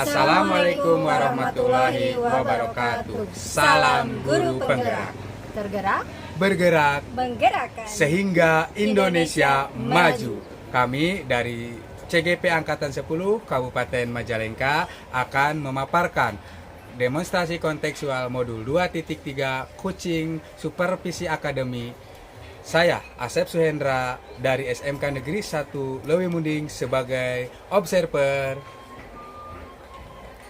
Assalamualaikum warahmatullahi wabarakatuh. Salam guru penggerak. Tergerak, Bergerak menggerakkan sehingga Indonesia maju. Kami dari CGP Angkatan 10 Kabupaten Majalengka akan memaparkan demonstrasi kontekstual modul 2.3 Coaching Supervisi Akademi. Saya Asep Suhendra dari SMK Negeri 1 Lewi Munding sebagai observer.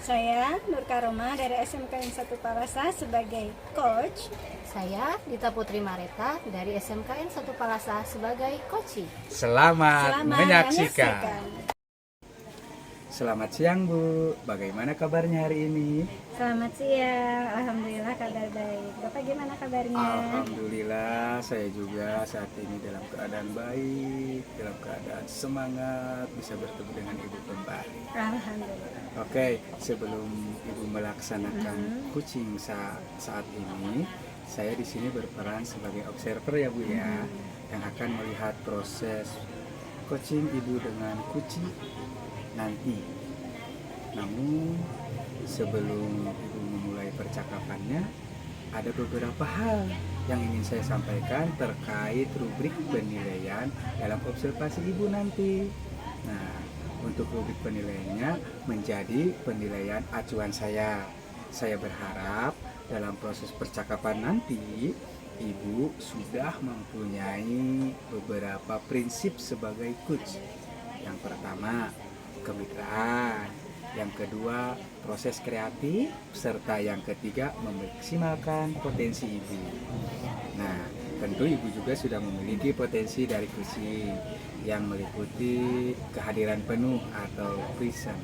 Saya Nur Karoma dari SMK 1 Palasa sebagai coach. Saya Dita Putri Mareta dari SMKN 1 Palasa sebagai coaching. Selamat menyaksikan. Selamat siang Bu, bagaimana kabarnya hari ini? Selamat siang, alhamdulillah kabar baik. Bapak gimana kabarnya? Alhamdulillah, saya juga saat ini dalam keadaan baik, dalam keadaan semangat, bisa bertemu dengan Ibu kembali. Alhamdulillah. Oke, sebelum Ibu melaksanakan coaching saat ini, saya di sini berperan sebagai observer ya Bu ya, yang akan melihat proses coaching Ibu dengan coaching nanti. Namun sebelum Ibu memulai percakapannya, ada beberapa hal yang ingin saya sampaikan terkait rubrik penilaian dalam observasi Ibu nanti. Nah, untuk rubrik penilaiannya menjadi penilaian acuan saya. Saya berharap dalam proses percakapan nanti Ibu sudah mempunyai beberapa prinsip sebagai coach. Yang pertama, kemitraan. Yang kedua, proses kreatif. Serta yang ketiga, memaksimalkan potensi Ibu. Nah, tentu Ibu juga sudah memiliki potensi dari coaching yang meliputi kehadiran penuh atau present,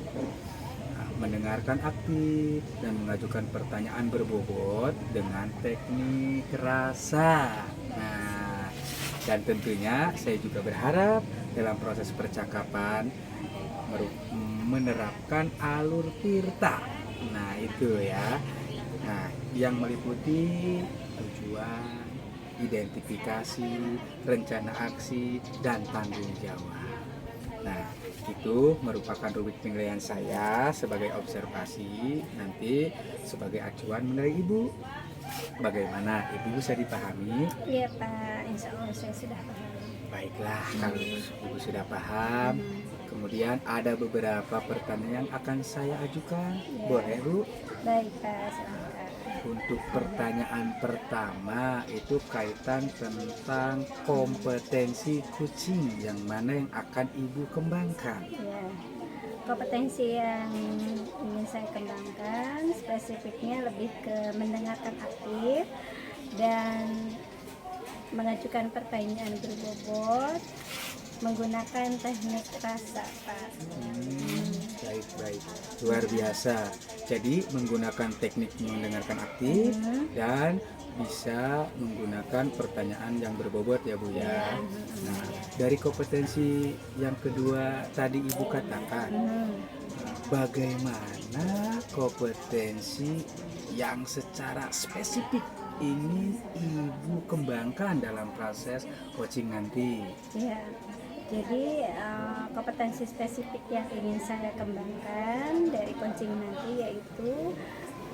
mendengarkan aktif dan mengajukan pertanyaan berbobot dengan teknik rasa. Nah, dan tentunya saya juga berharap dalam proses percakapan menerapkan alur Tirta. Nah, itu ya. Nah, yang meliputi tujuan, identifikasi, rencana aksi, dan tanggung jawab. Nah, itu merupakan rubrik penilaian saya sebagai observasi, nanti sebagai acuan menilai Ibu. Bagaimana Ibu bisa dipahami? Iya Pak, insya Allah saya sudah paham. Baiklah, kalau Ibu sudah paham, kemudian ada beberapa pertanyaan yang akan saya ajukan. Ya. Boleh Bu? Baik Pak, silakan. Untuk pertanyaan pertama itu kaitan tentang kompetensi coaching yang mana yang akan Ibu kembangkan. Ya, kompetensi yang ingin saya kembangkan spesifiknya lebih ke mendengarkan aktif dan mengajukan pertanyaan berbobot menggunakan teknik rasa, Pak. Baik, luar biasa. Jadi menggunakan teknik mendengarkan aktif dan bisa menggunakan pertanyaan yang berbobot ya Bu ya. Nah, dari kompetensi yang kedua tadi Ibu katakan, bagaimana kompetensi yang secara spesifik ingin Ibu kembangkan dalam proses coaching nanti? Ya, jadi kompetensi spesifik yang ingin saya kembangkan dari coaching nanti yaitu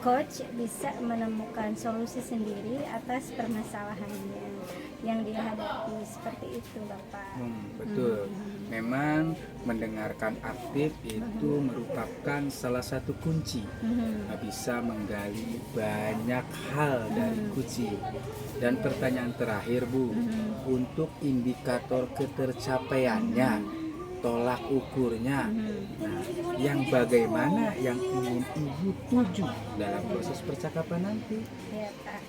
coach bisa menemukan solusi sendiri atas permasalahannya yang dihadapi, seperti itu Bapak. Betul. Memang mendengarkan aktif itu merupakan salah satu kunci bisa menggali banyak hal dari coaching. Dan pertanyaan terakhir Bu, untuk indikator ketercapaiannya, tolak ukurnya, nah, yang bagaimana yang ingin Ibu tuju dalam proses percakapan nanti? Ya Pak,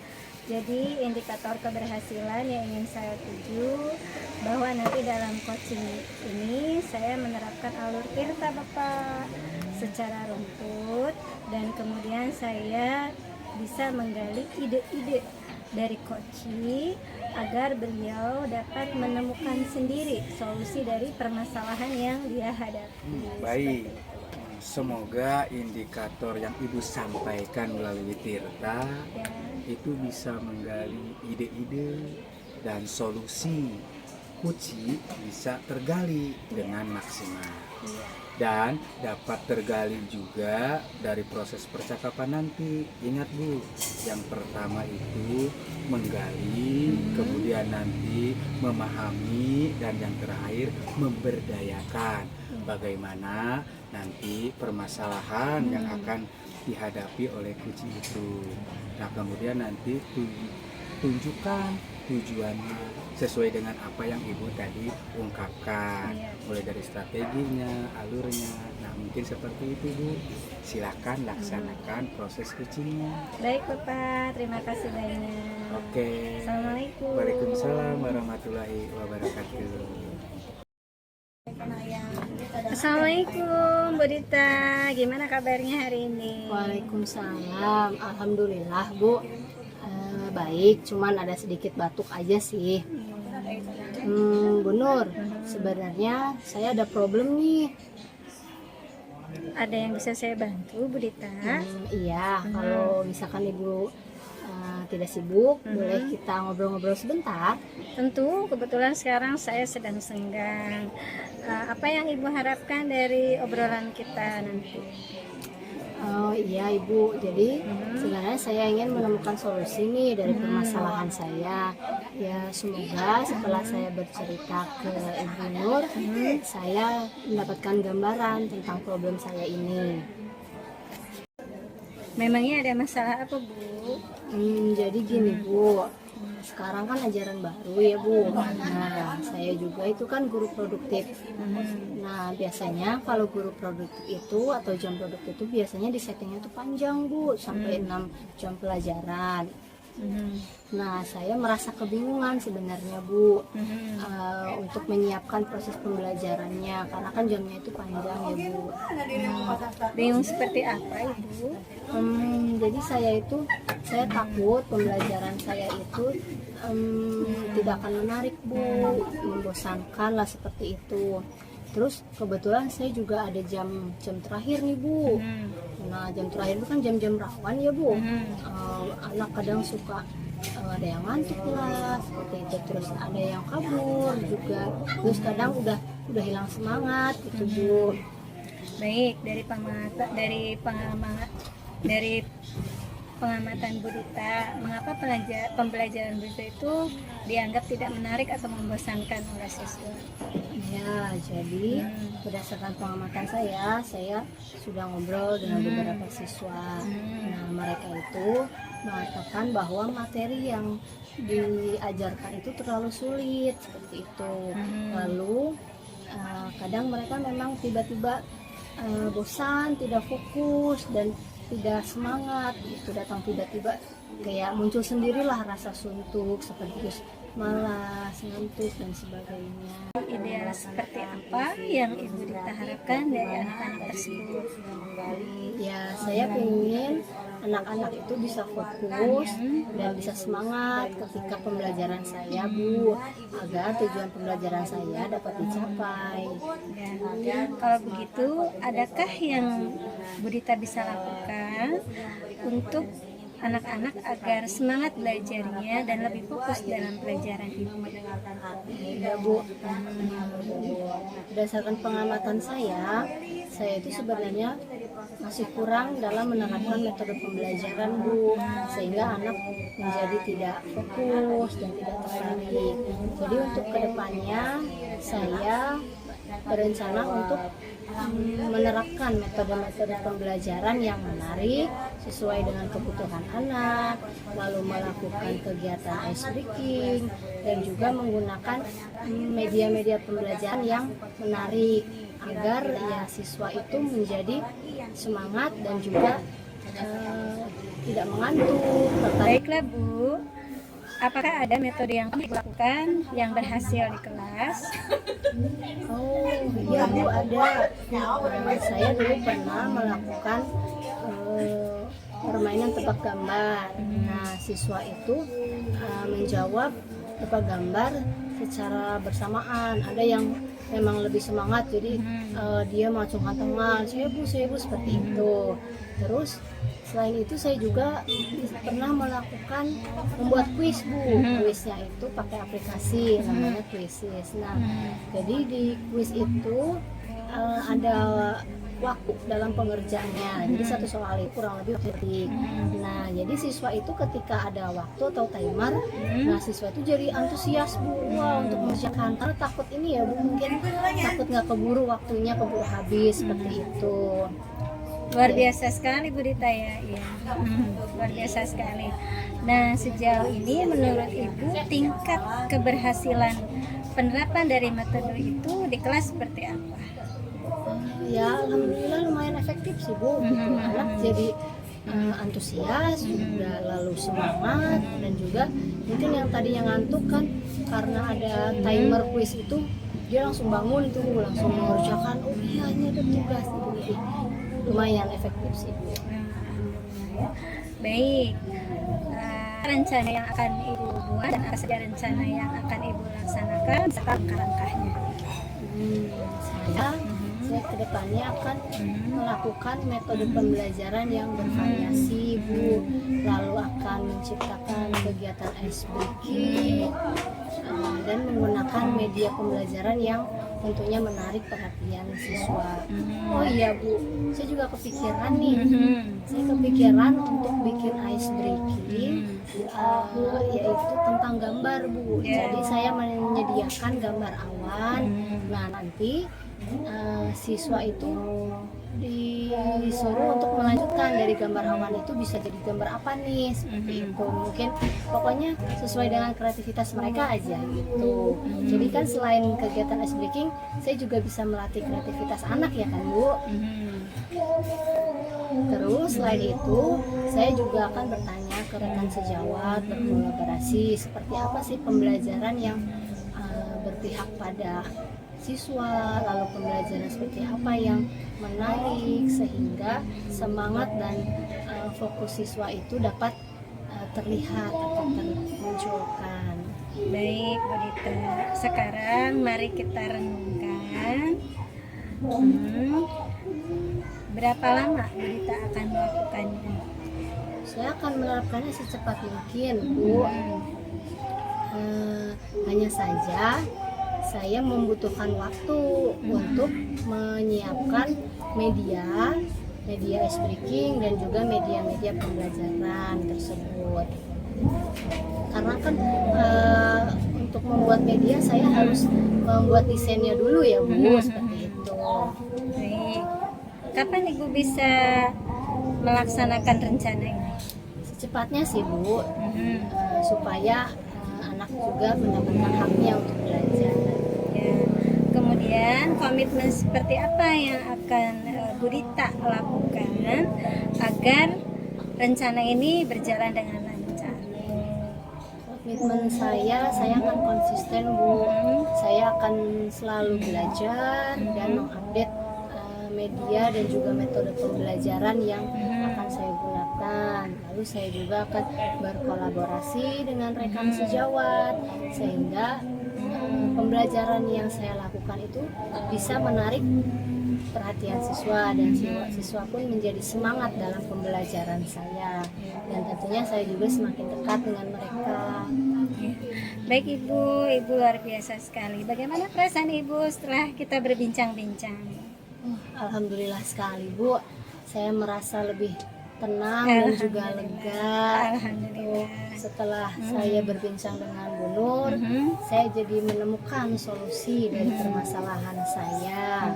jadi indikator keberhasilan yang ingin saya tuju bahwa nanti dalam coaching ini saya menerapkan alur Tirta Bapak secara runtut, dan kemudian saya bisa menggali ide-ide dari coaching agar beliau dapat menemukan sendiri solusi dari permasalahan yang dia hadapi. Baik, semoga indikator yang Ibu sampaikan melalui Tirta itu bisa menggali ide-ide dan solusi coaching bisa tergali dengan maksimal. dan dapat tergali juga dari proses percakapan nanti. Ingat Bu, yang pertama itu menggali, kemudian nanti memahami, dan yang terakhir memberdayakan. Bagaimana nanti permasalahan yang akan dihadapi oleh kucing itu. Nah, kemudian nanti tunjukkan tujuannya sesuai dengan apa yang Ibu tadi ungkapkan, mulai dari strateginya, alurnya. Nah, mungkin seperti itu Bu. Silakan laksanakan proses kucingnya. Baik Bapak, terima kasih banyak. Oke. Assalamualaikum. Waalaikumsalam warahmatullahi wabarakatuh. Assalamualaikum Bu Dita, gimana kabarnya hari ini? Waalaikumsalam. Alhamdulillah Bu. Baik, cuman ada sedikit batuk aja sih. Bu Nur, sebenarnya saya ada problem nih. Ada yang bisa saya bantu Bu Dita? Iya, kalau misalkan Ibu tidak sibuk, boleh kita ngobrol-ngobrol sebentar. Tentu, kebetulan sekarang saya sedang senggang. Apa yang Ibu harapkan dari obrolan kita nanti? Oh iya Ibu, jadi sebenarnya saya ingin menemukan solusi nih dari permasalahan saya. Ya semoga setelah saya bercerita ke Ibu Nur, saya mendapatkan gambaran tentang problem saya ini. Memangnya ada masalah apa Bu? Jadi gini Bu, sekarang kan ajaran baru ya Bu. Nah saya juga itu kan guru produktif. Nah biasanya kalau guru produktif itu atau jam produktif itu biasanya di settingnya tuh panjang Bu, sampai 6 jam pelajaran. Nah saya merasa kebingungan sebenarnya Bu, untuk menyiapkan proses pembelajarannya karena kan jamnya itu panjang ya Bu. Bingung seperti apa Ibu? Jadi saya takut pembelajaran saya itu tidak akan menarik Bu, membosankan lah seperti itu. Terus kebetulan saya juga ada jam terakhir nih Bu. Nah jam terakhir itu kan jam-jam rawan ya Bu. Anak kadang suka ada yang ngantuk lah seperti itu, terus ada yang kabur juga, terus kadang udah hilang semangat gitu Bu. Baik, dari pengamatan Bu Dita, mengapa pembelajaran Bu Dita itu dianggap tidak menarik atau membosankan oleh siswa? Ya, jadi berdasarkan pengamatan saya sudah ngobrol dengan beberapa siswa. Nah, mereka itu mengatakan bahwa materi yang diajarkan itu terlalu sulit seperti itu. Lalu kadang mereka memang tiba-tiba bosan, tidak fokus dan tidak semangat gitu, datang tiba-tiba kayak muncul sendirilah rasa suntuk, seperti malas, ngantuk dan sebagainya. Ideal seperti apa yang Ibu Dita harapkan dari anak-anak tersebut? Ya, saya ingin anak-anak itu bisa fokus dan bisa semangat ketika pembelajaran saya Bu, agar tujuan pembelajaran saya dapat dicapai. Dan kalau begitu, adakah yang Bu Dita bisa lakukan untuk anak-anak agar semangat belajarnya dan lebih fokus dalam pelajaran ini? Ya Bu, berdasarkan pengamatan saya itu sebenarnya masih kurang dalam menerapkan metode pembelajaran Bu, sehingga anak menjadi tidak fokus dan tidak tertarik. Jadi untuk kedepannya saya berencana untuk menerapkan metode-metode pembelajaran yang menarik sesuai dengan kebutuhan anak, lalu melakukan kegiatan ice breaking dan juga menggunakan media-media pembelajaran yang menarik agar ya siswa itu menjadi semangat dan juga tidak mengantuk. Baiklah Bu, apakah ada metode yang kamu lakukan yang berhasil di kelas? Oh iya Bu, ada. Saya dulu pernah melakukan permainan tebak gambar. Nah siswa itu menjawab tebak gambar secara bersamaan. Ada yang memang lebih semangat, jadi dia mengacungkan tangan, saya bu seperti itu. Terus selain itu saya juga pernah melakukan membuat kuis Bu. Kuisnya itu pakai aplikasi namanya Quizizz. Nah jadi di kuis itu ada waktu dalam pengerjaannya. Jadi satu soal itu kurang lebih detik. Nah, jadi siswa itu ketika ada waktu atau timer, nah siswa itu jadi antusias Bu, wah, untuk mengerjakan. Karena takut ini ya Bu, mungkin takut nggak keburu waktunya, keburu habis seperti itu. Luar biasa sekali Bu Dita ya. Iya. Luar biasa sekali. Nah, sejauh ini menurut Ibu tingkat keberhasilan penerapan dari metode itu di kelas seperti apa? Ya, alhamdulillah lumayan efektif sih Bu. Anak jadi antusias, juga lalu semangat, dan juga mungkin yang tadinya ngantuk kan karena ada timer quiz itu, dia langsung bangun tuh, langsung mengerjakan. Oh iya, ini ada tugas. Jadi lumayan efektif sih Bu. Baik. Rencana yang akan Ibu buat dan apa saja rencana yang akan Ibu laksanakan serta langkah-langkahnya. Saya kedepannya akan melakukan metode pembelajaran yang bervariasi Bu, lalu akan menciptakan kegiatan ice breaking dan menggunakan media pembelajaran yang tentunya menarik perhatian siswa. Oh iya Bu, saya juga kepikiran nih, saya kepikiran untuk bikin ice breaking yaitu tentang gambar Bu. Jadi saya menyediakan gambar awan. Nah, nanti siswa itu disuruh untuk melanjutkan dari gambar awan itu bisa jadi gambar apa nih, seperti itu. Mungkin pokoknya sesuai dengan kreativitas mereka aja gitu. Jadi kan selain kegiatan ice breaking, saya juga bisa melatih kreativitas anak ya kan Bu. Terus selain itu, saya juga akan bertanya ke rekan sejawat, berkolaborasi seperti apa sih pembelajaran yang berpihak pada siswa, lalu pembelajaran seperti apa yang menarik sehingga semangat dan fokus siswa itu dapat terlihat atau termunculkan. Baik Bu Dita, sekarang mari kita renungkan berapa lama Bu Dita akan melakukannya? Saya akan menerapkannya secepat mungkin Bu. Hanya saja saya membutuhkan waktu untuk menyiapkan media ice breaking dan juga media-media pembelajaran tersebut. Karena kan untuk membuat media saya harus membuat desainnya dulu ya Bu, seperti itu. Baik. Kapan Ibu bisa melaksanakan rencana ini? Secepatnya sih Bu, supaya anak juga mendapatkan haknya untuk belajar. Ya. Kemudian komitmen seperti apa yang akan Bu Dita lakukan agar rencana ini berjalan dengan lancar? Komitmen saya akan konsisten Bu. Saya akan selalu belajar dan mengupdate media dan juga metode pembelajaran yang akan saya gunakan. Lalu saya juga akan berkolaborasi dengan rekan sejawat sehingga pembelajaran yang saya lakukan itu bisa menarik perhatian siswa dan siswa pun menjadi semangat dalam pembelajaran saya, dan tentunya saya juga semakin dekat dengan mereka. Baik Ibu luar biasa sekali. Bagaimana perasaan Ibu setelah kita berbincang-bincang? Alhamdulillah sekali Bu, saya merasa lebih tenang dan juga lega. Setelah saya berbincang dengan Bu Nur, saya jadi menemukan solusi dari permasalahan saya.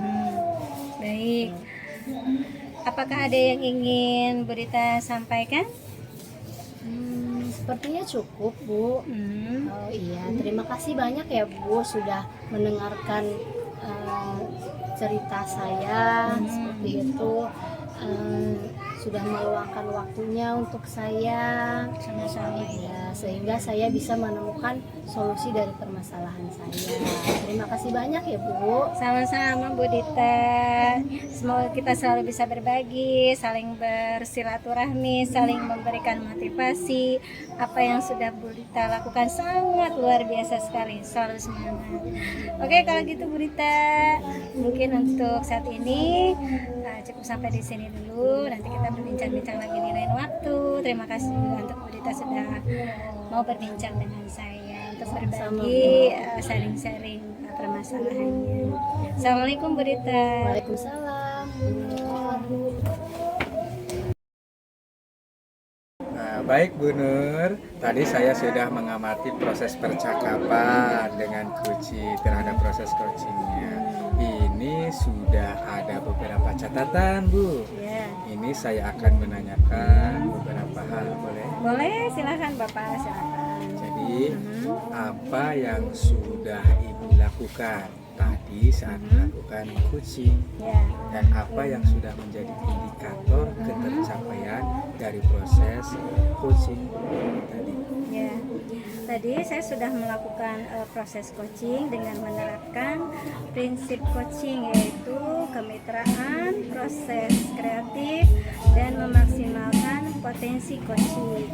Baik. Apakah ada yang ingin Bu Dita sampaikan? Sepertinya cukup Bu. Oh iya, terima kasih banyak ya Bu sudah mendengarkan cerita saya seperti itu. Sudah meluangkan waktunya untuk saya, Sama-sama ya, sehingga saya bisa menemukan solusi dari permasalahan saya. Terima kasih banyak ya Bu. Sama-sama Bu Dita. Semoga kita selalu bisa berbagi, saling bersilaturahmi, saling memberikan motivasi. Apa yang sudah Bu Dita lakukan sangat luar biasa sekali. Selalu semangat. Oke, kalau gitu Bu Dita, mungkin untuk saat ini cukup sampai di sini dulu. Nanti kita berbincang-bincang lagi di lain waktu. Terima kasih juga untuk Bu Dita sudah mau berbincang dengan saya. untuk Sama, berbagi, sharing-sharing permasalahannya. Assalamualaikum Bu Rita. Waalaikumsalam. Nah, baik Bu Nur, tadi saya sudah mengamati proses percakapan dengan kucing terhadap proses coachingnya. Ini sudah ada beberapa catatan Bu. Ya, Ini saya akan menanyakan beberapa hal, boleh? boleh, silakan Bapak, silakan. Jadi apa yang sudah Ibu lakukan tadi saat melakukan coaching Ya. dan apa yang sudah menjadi indikator ketercapaian dari proses coaching tadi? Ya, tadi saya sudah melakukan proses coaching dengan menerapkan prinsip coaching, yaitu kemitraan, proses kreatif, dan memaksimalkan potensi coaching.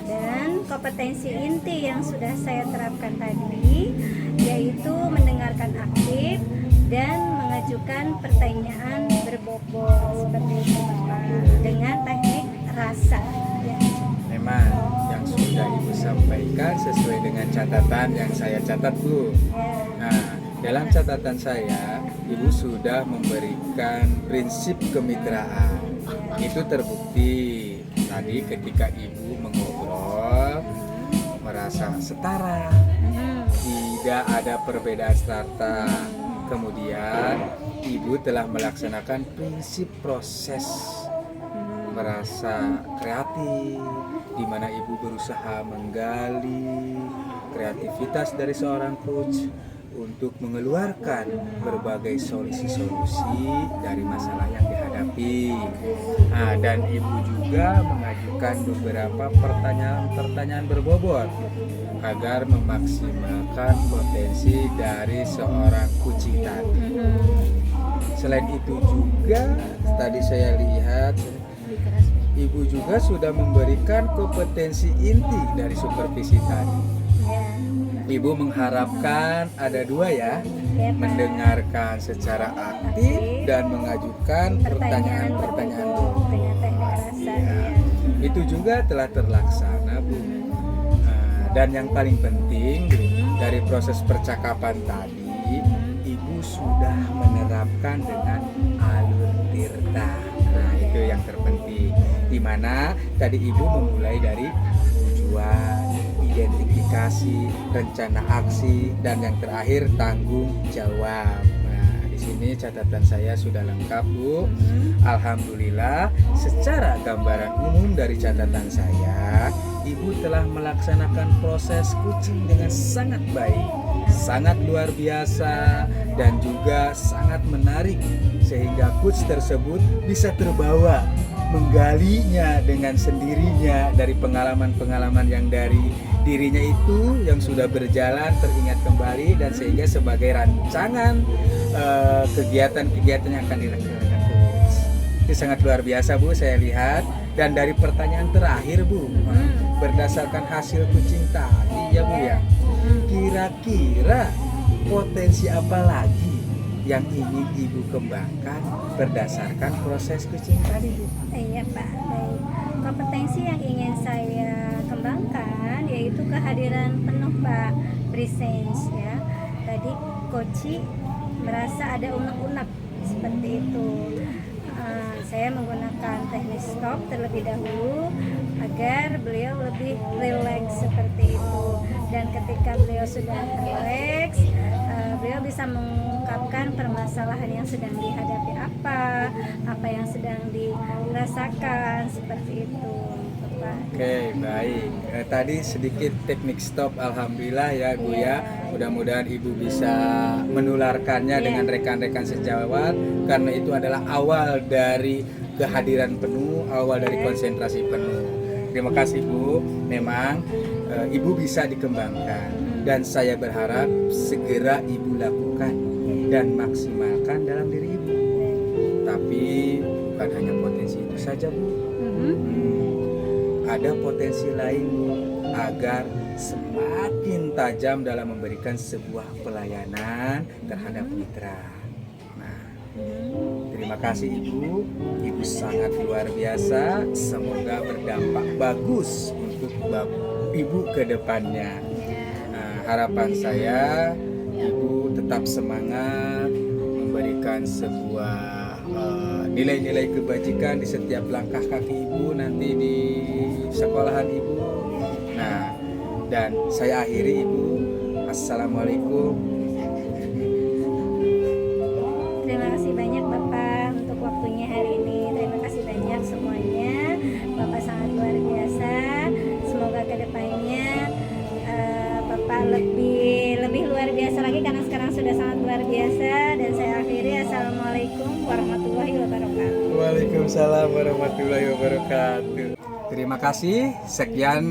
Dan kompetensi inti yang sudah saya terapkan tadi yaitu mendengarkan aktif dan mengajukan pertanyaan berbobot seperti itu Bapak, dengan teknik rasa. Ya. Memang yang sudah Ibu sampaikan sesuai dengan catatan yang saya catat Bu. Ya. Nah, dalam catatan saya, Ibu sudah memberikan prinsip kemitraan. Itu terbukti tadi ketika Ibu mengobrol, merasa setara, tidak ada perbedaan strata. Kemudian, Ibu telah melaksanakan prinsip proses merasa kreatif, di mana Ibu berusaha menggali kreativitas dari seorang coach untuk mengeluarkan berbagai solusi-solusi dari masalah yang dihadapi. Nah, dan Ibu juga mengajukan beberapa pertanyaan-pertanyaan berbobot agar memaksimalkan potensi dari seorang kucing tadi. Selain itu juga tadi saya lihat Ibu juga sudah memberikan kompetensi inti dari supervisi tadi. Ya. Ibu mengharapkan ada dua ya, Ya, Pak. mendengarkan secara aktif dan mengajukan pertanyaan-pertanyaan berbobot dengan teknik rasa. Ya, Ya. itu juga telah terlaksana Bu. Nah, dan yang paling penting Bu, dari proses percakapan tadi, Ibu sudah menerapkan dengan alur tirta. Nah, itu yang terpenting. Di mana tadi Ibu memulai dari tujuan, identifikasi, rencana aksi, dan yang terakhir tanggung jawab. Nah, di sini catatan saya sudah lengkap Bu. Alhamdulillah, secara gambaran umum dari catatan saya, Ibu telah melaksanakan proses coaching dengan sangat baik, sangat luar biasa, dan juga sangat menarik sehingga coach tersebut bisa terbawa menggalinya dengan sendirinya dari pengalaman-pengalaman yang dari dirinya itu yang sudah berjalan teringat kembali, dan sehingga sebagai rancangan kegiatan-kegiatan yang akan dilaksanakan coach. Itu sangat luar biasa Bu, saya lihat. Dan dari pertanyaan terakhir Bu, berdasarkan hasil coaching tadi ya Bu ya, kira-kira potensi apa lagi yang ingin Ibu kembangkan berdasarkan proses coaching tadi Bu? Iya Pak, baik. Kompetensi yang ingin saya kembangkan yaitu kehadiran penuh Pak, presence ya. Tadi coach merasa ada unek-unek seperti itu. Saya menggunakan teknik stop terlebih dahulu agar beliau lebih rileks seperti itu. Dan ketika beliau sudah rileks, beliau bisa mengungkapkan permasalahan yang sedang dihadapi apa yang sedang dirasakan seperti itu, Bapak. Oke, baik. Tadi sedikit teknik stop, alhamdulillah ya Bu ya. Mudah-mudahan Ibu bisa menularkannya dengan rekan-rekan sejawat, karena itu adalah awal dari kehadiran penuh, awal dari konsentrasi penuh. Terima kasih Bu. Memang Ibu bisa dikembangkan, dan saya berharap segera Ibu lakukan dan maksimalkan dalam diri Ibu. Tapi bukan hanya potensi itu saja Bu. Ada potensi lain Bu, agar semakin tajam dalam memberikan sebuah pelayanan terhadap mitra. Nah, terima kasih Ibu. Ibu sangat luar biasa. Semoga berdampak bagus untuk Ibu ke depannya. Nah, harapan saya Ibu tetap semangat memberikan sebuah nilai-nilai kebajikan di setiap langkah kaki Ibu nanti di sekolahan Ibu. Nah, dan saya akhiri Ibu. Assalamualaikum. Terima kasih banyak Bapak untuk waktunya hari ini. Terima kasih banyak semuanya. Bapak sangat luar biasa. Semoga kedepannya Bapak lebih luar biasa lagi karena sekarang sudah sangat luar biasa. Dan saya akhiri. Assalamualaikum warahmatullahi wabarakatuh. Waalaikumsalam warahmatullahi wabarakatuh. Terima kasih. Sekian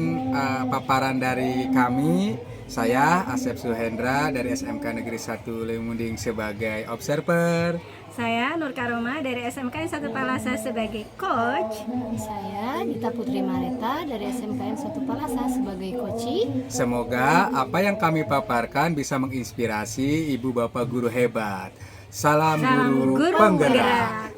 paparan dari kami. Saya Asep Suhendra dari SMK Negeri 1 Lemunding sebagai observer. Saya Nur Karoma dari SMKN 1 Palasa sebagai coach. Saya Dita Putri Mareta dari SMKN 1 Palasa sebagai coaching. Semoga apa yang kami paparkan bisa menginspirasi ibu bapak guru hebat. Salam guru penggerak.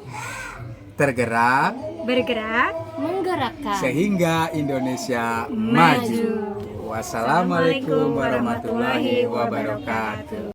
Tergerak Bergerak Menggerakkan sehingga Indonesia maju. maju. Wassalamualaikum warahmatullahi wabarakatuh.